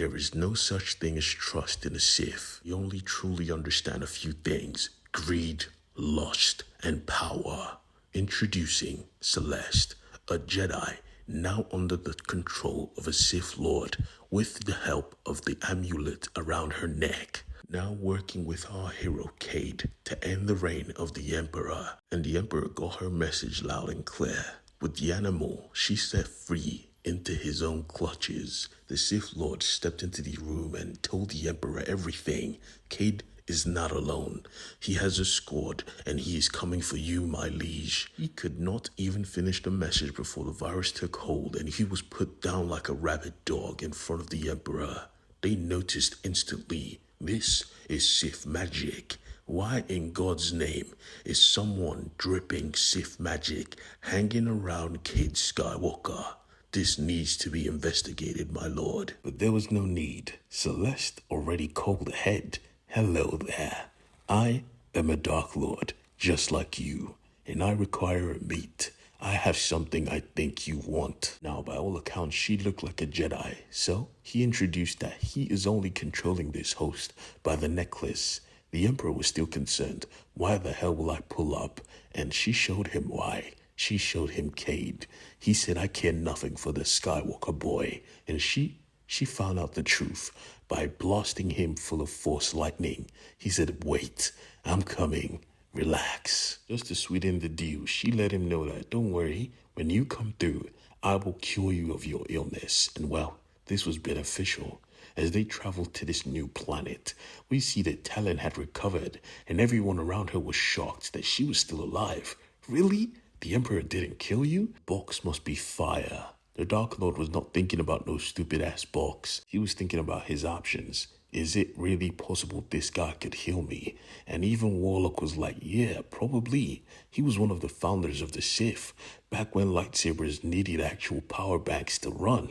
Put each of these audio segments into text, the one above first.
There is no such thing as trust in a Sith. You only truly understand a few things: greed, lust, and power. Introducing Celeste, a Jedi now under the control of a Sith Lord with the help of the amulet around her neck. Now working with our hero Cade to end the reign of the Emperor. And the Emperor got her message loud and clear. With the animal she set free into his own clutches, the Sith Lord stepped into the room and told the Emperor everything. Cade is not alone. He has a squad, and he is coming for you, my liege. He could not even finish the message before the virus took hold, and he was put down like a rabid dog in front of the Emperor. They noticed instantly, this is Sith magic. Why in God's name is someone dripping Sith magic hanging around Cade Skywalker? This needs to be investigated, my lord. But there was no need. Celeste already called ahead. Hello there. I am a Dark Lord, just like you, and I require a meet. I have something I think you want. Now, by all accounts, she looked like a Jedi, so he introduced that he is only controlling this host by the necklace. The Emperor was still concerned. Why the hell will I pull up? And she showed him why. She showed him Cade. He said, I care nothing for the Skywalker boy. And she found out the truth by blasting him full of force lightning. He said, wait, I'm coming. Relax. Just to sweeten the deal, she let him know that, don't worry, when you come through, I will cure you of your illness. And well, this was beneficial. As they traveled to this new planet, we see that Talon had recovered, and everyone around her was shocked that she was still alive. Really? The Emperor didn't kill you? Box must be fire. The Dark Lord was not thinking about no stupid-ass box. He was thinking about his options. Is it really possible this guy could heal me? And even Warlock was like, yeah, probably. He was one of the founders of the Sith, back when lightsabers needed actual power banks to run.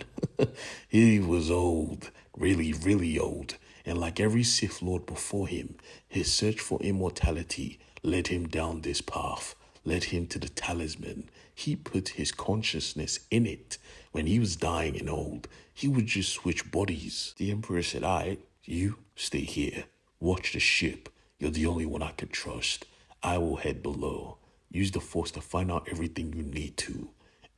He was old, really, really old. And like every Sith Lord before him, his search for immortality led him down this path. Led him to the talisman. He put his consciousness in it. When he was dying and old, he would just switch bodies. The Emperor said, alright, you stay here. Watch the ship. You're the only one I can trust. I will head below. Use the Force to find out everything you need to.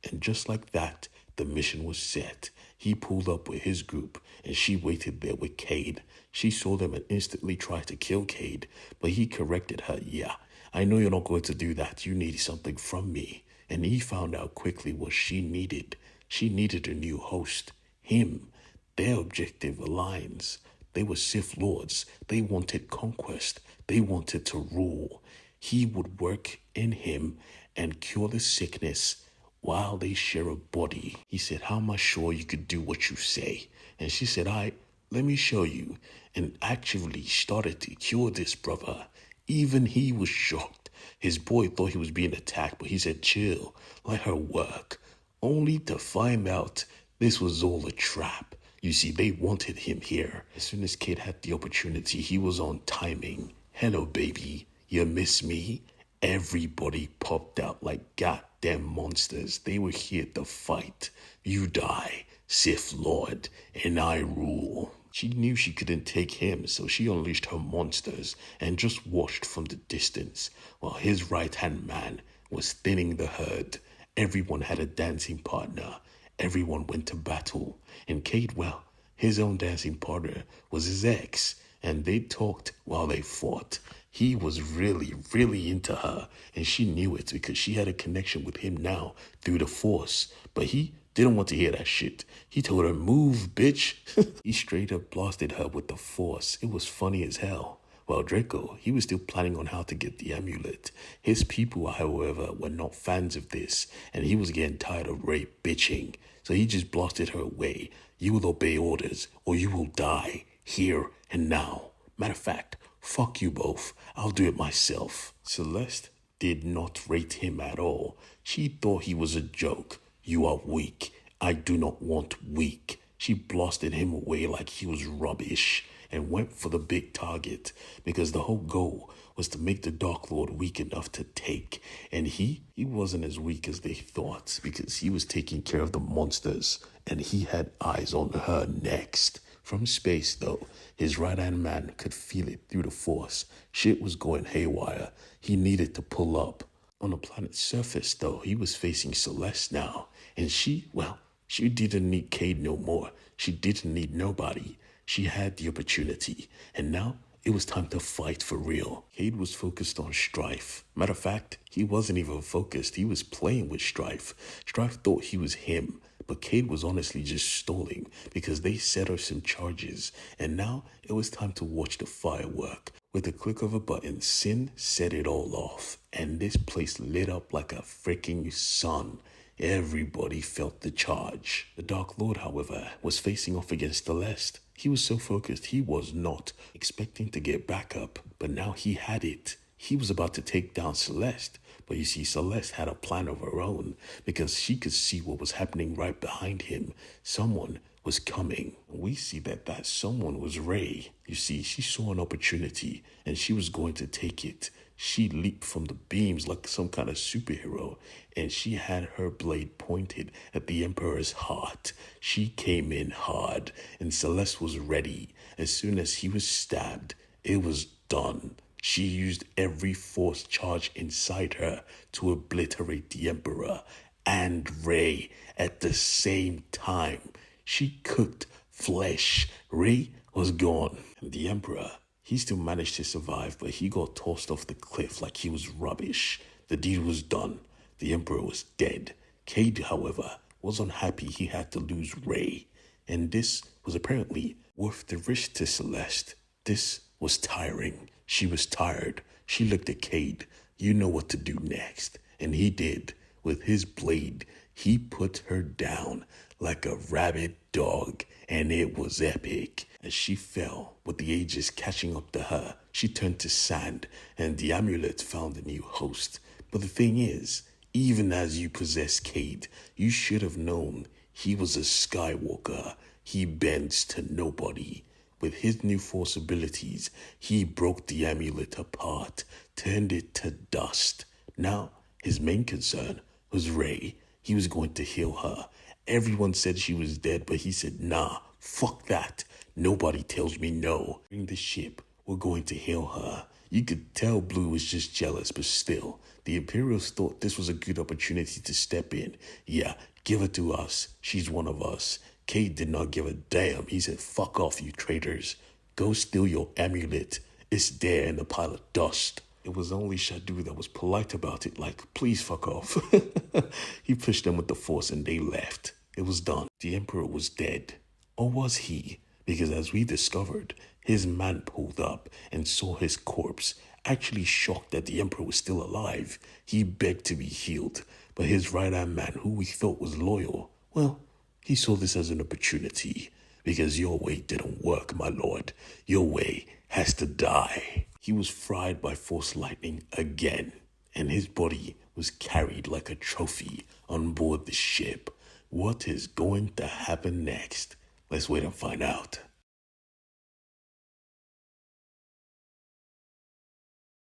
And just like that, the mission was set. He pulled up with his group, and she waited there with Cade. She saw them and instantly tried to kill Cade, but he corrected her, yeah. I know you're not going to do that. You need something from me. And he found out quickly what she needed. She needed a new host. Him. Their objective aligns. They were Sith Lords. They wanted conquest. They wanted to rule. He would work in him and cure the sickness while they share a body. He said, how am I sure you could do what you say? And she said, let me show you. And actually started to cure this brother. Even he was shocked. His boy thought he was being attacked, but he said, chill, let her work. Only to find out this was all a trap. You see, they wanted him here. As soon as Cade had the opportunity, he was on timing. Hello, baby. You miss me? Everybody popped out like goddamn monsters. They were here to fight. You die, Sith Lord, and I rule. She knew she couldn't take him, so she unleashed her monsters and just watched from the distance while his right-hand man was thinning the herd. Everyone had a dancing partner. Everyone went to battle. And Cade, well, his own dancing partner was his ex, and they talked while they fought. He was really, really into her, and she knew it because she had a connection with him now through the Force. But he didn't want to hear that shit. He told her, move, bitch. He straight up blasted her with the Force. It was funny as hell. Well, Draco, he was still planning on how to get the amulet. His people, however, were not fans of this, and he was getting tired of Rey bitching. So he just blasted her away. You will obey orders, or you will die, here and now. Matter of fact, fuck you both. I'll do it myself. Celeste did not rate him at all. She thought he was a joke. You are weak. I do not want weak. She blasted him away like he was rubbish and went for the big target because the whole goal was to make the Dark Lord weak enough to take. And he wasn't as weak as they thought because he was taking care of the monsters and he had eyes on her next. From space, though, his right-hand man could feel it through the force. Shit was going haywire. He needed to pull up. On the planet's surface, though, he was facing Celeste now. And she didn't need Cade no more. She didn't need nobody. She had the opportunity. And now, it was time to fight for real. Cade was focused on Strife. Matter of fact, he wasn't even focused. He was playing with Strife. Strife thought he was him. But Cade was honestly just stalling because they set her some charges. And now, it was time to watch the firework. With the click of a button, Sin set it all off. And this place lit up like a freaking sun. Everybody felt the charge. The Dark Lord, however, was facing off against Celeste. He was so focused he was not expecting to get back up, but now he had it. He was about to take down Celeste, but you see, Celeste had a plan of her own because she could see what was happening right behind him. Someone was coming. We see that someone was Rey. You see, she saw an opportunity and she was going to take it. She leaped from the beams like some kind of superhero, and she had her blade pointed at the Emperor's heart. She came in hard, and Celeste was ready. As soon as he was stabbed, it was done. She used every force charge inside her to obliterate the Emperor and Rey at the same time. She cooked flesh. Rey was gone. And the Emperor, he still managed to survive, but he got tossed off the cliff like he was rubbish. The deed was done. The Emperor was dead. Cade, however, was unhappy he had to lose Rey. And this was apparently worth the risk to Celeste. This was tiring. She was tired. She looked at Cade. You know what to do next. And he did. With his blade, he put her down like a rabid dog, and it was epic. As she fell, with the ages catching up to her, she turned to sand, and the amulet found a new host. But the thing is, even as you possess Cade, you should have known he was a Skywalker. He bends to nobody. With his new force abilities, he broke the amulet apart, turned it to dust. Now, his main concern was Rey. He was going to heal her. Everyone said she was dead, but he said, nah, fuck that. Nobody tells me no. Bring the ship. We're going to heal her. You could tell Blue was just jealous, but still, the Imperials thought this was a good opportunity to step in. Yeah, give her to us. She's one of us. Cade did not give a damn. He said, fuck off, you traitors. Go steal your amulet. It's there in the pile of dust. It was only Shadu that was polite about it, like, please fuck off. He pushed them with the force and they left. It was done. The Emperor was dead. Or was he? Because as we discovered, his man pulled up and saw his corpse. Actually shocked that the Emperor was still alive, he begged to be healed. But his right-hand man, who we thought was loyal, well, he saw this as an opportunity. Because your way didn't work, my lord. Your way has to die. He was fried by force lightning again, and his body was carried like a trophy on board the ship. What is going to happen next? Let's wait and find out.